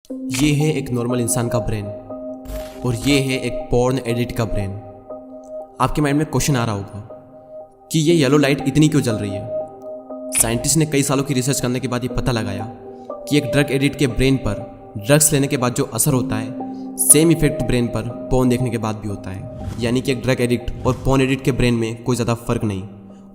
ये है एक नॉर्मल इंसान का ब्रेन और ये है एक पॉर्न एडिट का ब्रेन। आपके माइंड में क्वेश्चन आ रहा होगा कि ये येलो लाइट इतनी क्यों जल रही है। साइंटिस्ट ने कई सालों की रिसर्च करने के बाद ये पता लगाया कि एक ड्रग एडिक्ट के ब्रेन पर ड्रग्स लेने के बाद जो असर होता है सेम इफेक्ट ब्रेन पर पॉर्न देखने के बाद भी होता है। यानी कि एक ड्रग एडिक्ट और पॉर्न एडिक्ट के ब्रेन में कोई ज़्यादा फर्क नहीं।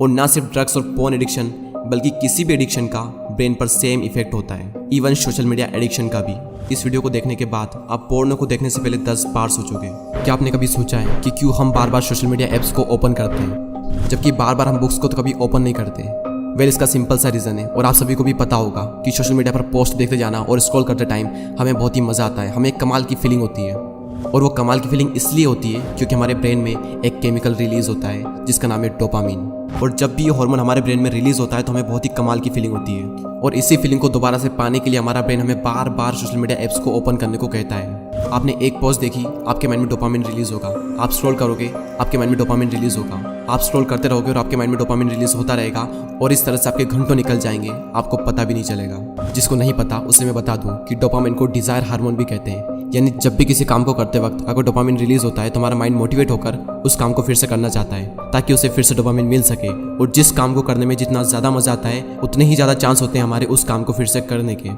और ना सिर्फ ड्रग्स और पॉर्न एडिक्शन बल्कि किसी भी एडिक्शन का ब्रेन पर सेम इफेक्ट होता है, इवन सोशल मीडिया एडिक्शन का भी। इस वीडियो को देखने के बाद आप पोर्नो को देखने से पहले 10 बार सोचोगे। क्या आपने कभी सोचा है कि क्यों हम बार बार सोशल मीडिया ऐप्स को ओपन करते हैं जबकि बार बार हम बुक्स को तो कभी ओपन नहीं करते। वेल, इसका सिंपल सा रीज़न है और आप सभी को भी पता होगा कि सोशल मीडिया पर पोस्ट देखते जाना और स्क्रॉल करते टाइम हमें बहुत ही मज़ा आता है, हमें एक कमाल की फीलिंग होती है। और वो कमाल की फीलिंग इसलिए होती है क्योंकि हमारे ब्रेन में एक केमिकल रिलीज होता है जिसका नाम है डोपामिन। और जब भी ये हार्मोन हमारे ब्रेन में रिलीज होता है तो हमें बहुत ही कमाल की फीलिंग होती है। और इसी फीलिंग को दोबारा से पाने के लिए हमारा ब्रेन हमें बार बार सोशल मीडिया ऐप्स को ओपन करने को कहता है। आपने एक पोस्ट देखी, आपके माइंड में डोपामिन रिलीज होगा। आप स्क्रॉल करोगे, आपके माइंड में डोपामिन रिलीज होगा। आप स्क्रॉल करते रहोगे और आपके माइंड में डोपामिन रिलीज होता रहेगा और इस तरह से आपके घंटों निकल जाएंगे, आपको पता भी नहीं चलेगा। जिसको नहीं पता उसे मैं बता दूं कि डोपामिन को डिजायर हार्मोन भी कहते हैं। यानी जब भी किसी काम को करते वक्त अगर डोपामिन रिलीज होता है तो हमारा माइंड मोटिवेट होकर उस काम को फिर से करना चाहता है ताकि उसे फिर से डोपामिन मिल सके। और जिस काम को करने में जितना ज़्यादा मजा आता है उतने ही ज़्यादा चांस होते हैं हमारे उस काम को फिर से करने के।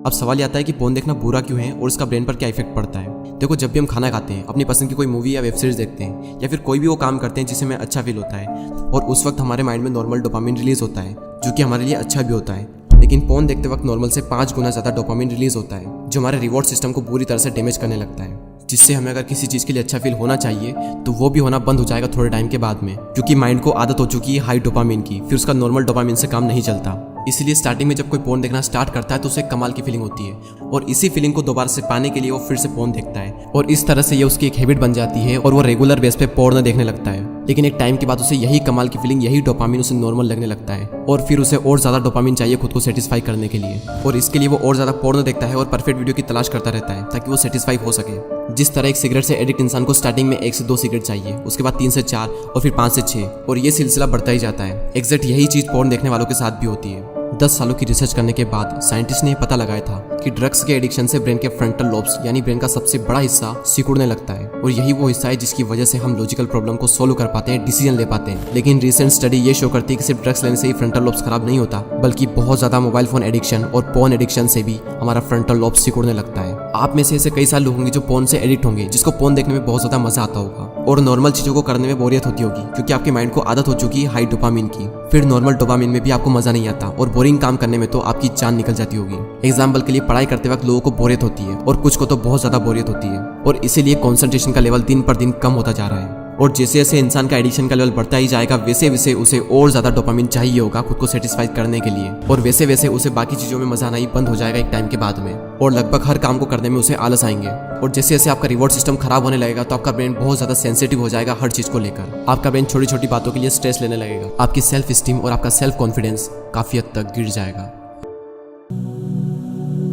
अब सवाल ये आता है कि पोर्न देखना बुरा क्यों है और इसका ब्रेन पर क्या इफेक्ट पड़ता है। देखो, जब भी हम खाना खाते हैं, अपनी पसंद की कोई मूवी या वेब सीरीज देखते हैं या फिर कोई भी वो काम करते हैं जिससे हमें अच्छा फील होता है और उस वक्त हमारे माइंड में नॉर्मल डोपामिन रिलीज होता है जो कि हमारे लिए अच्छा भी होता है। लेकिन पोर्न देखते वक्त नॉर्मल से 5 गुना ज़्यादा डोपामिन रिलीज होता है जो हमारे रिवॉर्ड सिस्टम को बुरी तरह से डैमेज करने लगता है, जिससे हमें अगर किसी चीज़ के लिए अच्छा फील होना चाहिए तो वो भी होना बंद हो जाएगा थोड़े टाइम के बाद में, क्योंकि माइंड को आदत हो चुकी है हाई डोपामिन की। फिर उसका नॉर्मल डोपामिन से काम नहीं चलता। इसीलिए स्टार्टिंग में जब कोई पोर्न देखना स्टार्ट करता है तो उसे कमाल की फीलिंग होती है और इसी फीलिंग को दोबारा से पाने के लिए वो फिर से पोर्न देखता है और इस तरह से ये उसकी एक हैबिट बन जाती है और वो रेगुलर बेस पे पोर्न देखने लगता है। लेकिन एक टाइम के बाद उसे यही कमाल की फीलिंग, यही डोपामिन उसे नॉर्मल लगने लगता है और फिर उसे और ज़्यादा डोपामिन चाहिए खुद को सेटिस्फाई करने के लिए। और इसके लिए वो और ज़्यादा पोर्न देखता है और परफेक्ट वीडियो की तलाश करता रहता है ताकि वो सेटिस्फाई हो सके। जिस तरह एक सिगरेट से एडिक्ट इंसान को स्टार्टिंग में 1 से 2 सिगरेट चाहिए, उसके बाद 3 से 4 और फिर 5 से 6 और ये सिलसिला बढ़ता ही जाता है। एग्जैक्ट यही चीज़ पोर्न देखने वालों के साथ भी होती है। 10 सालों की रिसर्च करने के बाद साइंटिस्ट ने पता लगाया था कि ड्रग्स के एडिक्शन से ब्रेन के फ्रंटल लोब्स यानी ब्रेन का सबसे बड़ा हिस्सा सिकुड़ने लगता है और यही वो हिस्सा है जिसकी वजह से हम लॉजिकल प्रॉब्लम को सोल्व कर पाते हैं, डिसीजन ले पाते हैं। लेकिन रिसेंट स्टडी ये शो करती है कि सिर्फ ड्रग्स लेने से ही फ्रंटल लोब्स खराब नहीं होता, बल्कि बहुत ज्यादा मोबाइल फोन एडिक्शन और पोर्न एडिक्शन से भी हमारा फ्रंटल लोब सिकुड़ने लगता है। आप में से ऐसे कई सारे लोग होंगे जो पोर्न से एडिक्ट होंगे, जिसको पोर्न देखने में बहुत ज्यादा मजा आता होगा और नॉर्मल चीजों को करने में बोरियत होती होगी क्योंकि आपके माइंड को आदत हो चुकी है हाई डोपामिन की। फिर नॉर्मल डोपामिन में भी आपको मजा नहीं आता और बोरिंग काम करने में तो आपकी जान निकल जाती होगी। एग्जाम्पल के लिए पढ़ाई करते वक्त लोगों को बोरियत होती है और कुछ को तो बहुत ज्यादा बोरियत होती है और इसीलिए कंसंट्रेशन का लेवल दिन पर दिन कम होता जा रहा है। और जैसे जैसे इंसान का एडिक्शन का लेवल बढ़ता ही जाएगा वैसे वैसे उसे और ज्यादा डोपामिन चाहिए होगा खुद को सेटिस्फाई करने के लिए और वैसे वैसे उसे बाकी चीजों में मजा आना ही बंद हो जाएगा एक टाइम के बाद में और लगभग हर काम को करने में उसे आलस आएंगे। और जैसे जैसे आपका रिवॉर्ड सिस्टम खराब होने लगेगा तो आपका ब्रेन बहुत ज्यादा सेंसिटिव हो जाएगा हर चीज को लेकर। आपका ब्रेन छोटी छोटी बातों के लिए स्ट्रेस लेने लगेगा, आपकी सेल्फ स्टीम और आपका सेल्फ कॉन्फिडेंस काफी हद तक गिर जाएगा।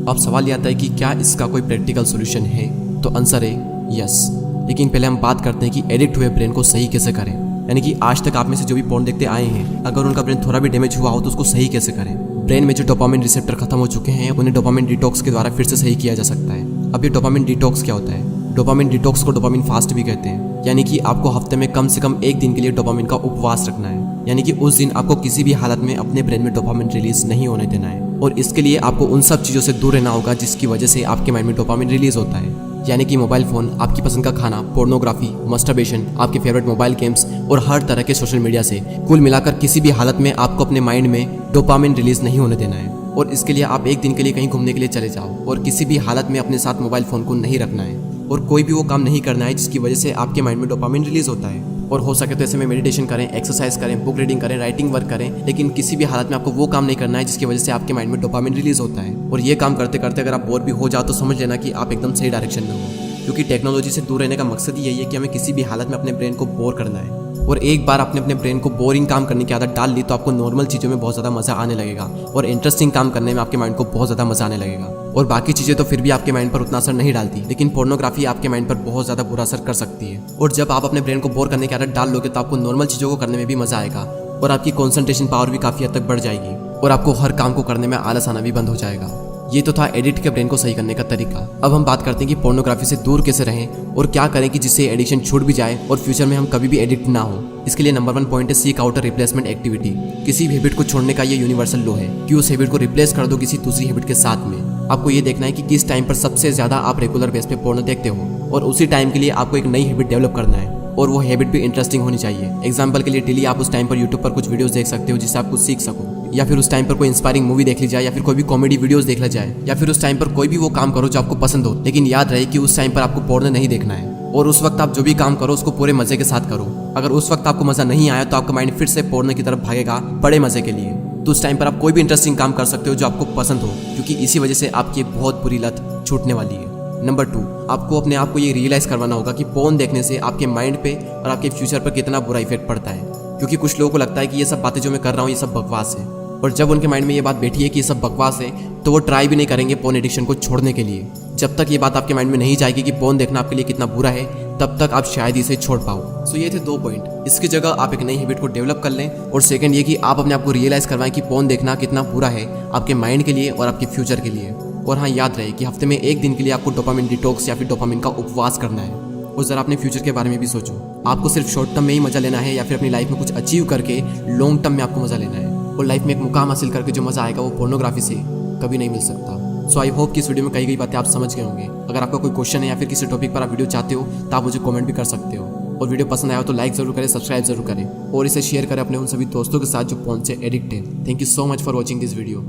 अब सवाल ये आता है कि क्या इसका कोई प्रैक्टिकल सोल्यूशन है, तो आंसर है यस। लेकिन पहले हम बात करते हैं कि एडिक्ट हुए ब्रेन को सही कैसे करें। यानी कि आज तक आप में से जो भी पोर्न देखते आए हैं, अगर उनका ब्रेन थोड़ा भी डैमेज हुआ हो तो उसको सही कैसे करें। ब्रेन में जो डोपामिन रिसेप्टर खत्म हो चुके हैं उन्हें डोपामिन डिटॉक्स के द्वारा फिर से सही किया जा सकता है। अब ये डोपामिन डिटॉक्स क्या होता है? डोपामिन डिटॉक्स को डोपामिन फास्ट भी कहते हैं। यानी कि आपको हफ्ते में कम से कम 1 दिन के लिए डोपामिन का उपवास रखना है। यानी कि उस दिन आपको किसी भी हालत में अपने ब्रेन में डोपामिन रिलीज नहीं होने देना है और इसके लिए आपको उन सब चीज़ों से दूर रहना होगा जिसकी वजह से आपके माइंड में डोपामिन रिलीज होता है। यानी कि मोबाइल फोन, आपकी पसंद का खाना, पोर्नोग्राफी, मस्टरबेशन, आपके फेवरेट मोबाइल गेम्स और हर तरह के सोशल मीडिया से कुल मिलाकर किसी भी हालत में आपको अपने माइंड में डोपामिन रिलीज नहीं होने देना है। और इसके लिए आप 1 दिन के लिए कहीं घूमने के लिए चले जाओ और किसी भी हालत में अपने साथ मोबाइल फोन को नहीं रखना है और कोई भी वो काम नहीं करना है जिसकी वजह से आपके माइंड में डोपामिन रिलीज होता है। और हो सके तो ऐसे में मेडिटेशन करें, एक्सरसाइज करें, बुक रीडिंग करें, राइटिंग वर्क करें, लेकिन किसी भी हालत में आपको वो काम नहीं करना है जिसकी वजह से आपके माइंड में डोपामिन रिलीज होता है। और ये काम करते करते अगर आप बोर भी हो जाओ तो समझ लेना कि आप एकदम सही डायरेक्शन में हो, क्योंकि टेक्नोलॉजी से दूर रहने का मकसद ही यही है कि हमें किसी भी हालत में अपने ब्रेन को बोर करना है। और एक बार आपने अपने ब्रेन को बोरिंग काम करने की आदत डाल ली तो आपको नॉर्मल चीज़ों में बहुत ज़्यादा मज़ा आने लगेगा और इंटरेस्टिंग काम करने में आपके माइंड को बहुत ज़्यादा मज़ा आने लगेगा। और बाकी चीज़ें तो फिर भी आपके माइंड पर उतना असर नहीं डालती, लेकिन पोर्नोग्राफी आपके माइंड पर बहुत ज़्यादा बुरा असर कर सकती है। और जब आप अपने ब्रेन को बोर करने की आदत डाल लोगे तो आपको नॉर्मल चीज़ों को करने में भी मज़ा आएगा और आपकी कॉन्सेंट्रेशन पावर भी काफ़ी हद तक बढ़ जाएगी। और आपको हर काम को करने में आलस आना भी बंद हो जाएगा। ये तो था एडिक्ट के ब्रेन को सही करने का तरीका। अब हम बात करते हैं कि पोर्नोग्राफी से दूर कैसे रहें और क्या करें कि जिससे एडिक्शन छूट भी जाए और फ्यूचर में हम कभी भी एडिक्ट ना हो। इसके लिए नंबर 1 पॉइंट है seek out a replacement activity. किसी भी हैबिट को छोड़ने का ये यूनिवर्सल लॉ है कि उस हैबिट को रिप्लेस कर दो किसी दूसरी हैबिट के साथ में। आपको ये देखना है कि किस टाइम पर सबसे ज्यादा आप रेगुलर बेस पे पोर्नो देखते हो और उसी टाइम के लिए आपको एक नई हैबिट डेवलप करना है और वो हैबिट भी इंटरेस्टिंग होनी चाहिए। एग्जाम्पल के लिए डेली आप उस टाइम पर यूट्यूब पर कुछ वीडियोस देख सकते हो जिससे आप कुछ सीख सको, या फिर उस टाइम पर कोई इंस्पायरिंग मूवी देख ली जाए, या फिर कोई भी कॉमेडी वीडियोस देख ला जाए, या फिर उस टाइम पर कोई भी वो काम करो जो आपको पसंद हो। लेकिन याद रहे कि उस टाइम पर आपको पोर्नो नहीं देखना है और उस वक्त आप जो भी काम करो उसको पूरे मजे के साथ करो। अगर उस वक्त आपको मजा नहीं आया तो आपका माइंड फिर से पोर्नो की तरफ भागेगा बड़े मजे के लिए। तो उस टाइम पर आप कोई भी इंटरेस्टिंग काम कर सकते हो जो आपको पसंद हो, क्योंकि इसी वजह से आपकी एक बहुत बुरी लत छूटने वाली है। नंबर 2, आपको अपने आप को ये रियलाइज करवाना होगा कि पोर्न देखने से आपके माइंड पे और आपके फ्यूचर पर कितना बुरा इफेक्ट पड़ता है। क्योंकि कुछ लोगों को लगता है कि ये सब बातें जो मैं कर रहा हूँ ये सब बकवास है, और जब उनके माइंड में ये बात बैठी है कि ये सब बकवास है तो वो ट्राई भी नहीं करेंगे पोर्न एडिक्शन को छोड़ने के लिए। जब तक ये बात आपके माइंड में नहीं जाएगी कि पोर्न देखना आपके लिए कितना बुरा है, तब तक आप शायद इसे छोड़ पाओ। सो ये थे 2 पॉइंट। इसकी जगह आप एक नई हैबिट को डेवलप कर लें, और सेकंड ये कि आप अपने आप को रियलाइज करवाएं कि पोर्न देखना कितना बुरा है आपके माइंड के लिए और आपके फ्यूचर के लिए। और हाँ, याद रहे कि हफ्ते में 1 दिन के लिए आपको डोपामिन डिटॉक्स या फिर डोपामिन का उपवास करना है। और जरा अपने फ्यूचर के बारे में भी सोचो, आपको सिर्फ शॉर्ट टर्म में ही मजा लेना है या फिर अपनी लाइफ में कुछ अचीव करके लॉन्ग टर्म में आपको मजा लेना है। और लाइफ में एक मुकाम हासिल करके जो मजा आएगा वो पोर्नोग्राफी से कभी नहीं मिल सकता। सो आई होप कि इस वीडियो में कही गई बातें आप समझ गए होंगे। अगर आपका कोई क्वेश्चन है या फिर किसी टॉपिक पर आप वीडियो चाहते हो तो आप मुझे कमेंट भी कर सकते हो। और वीडियो पसंद आया हो तो लाइक जरूर करें, सब्सक्राइब जरूर करें और इसे शेयर करें अपने उन सभी दोस्तों के साथ जो पोर्न से एडिक्ट है। Thank you so much for watching this video.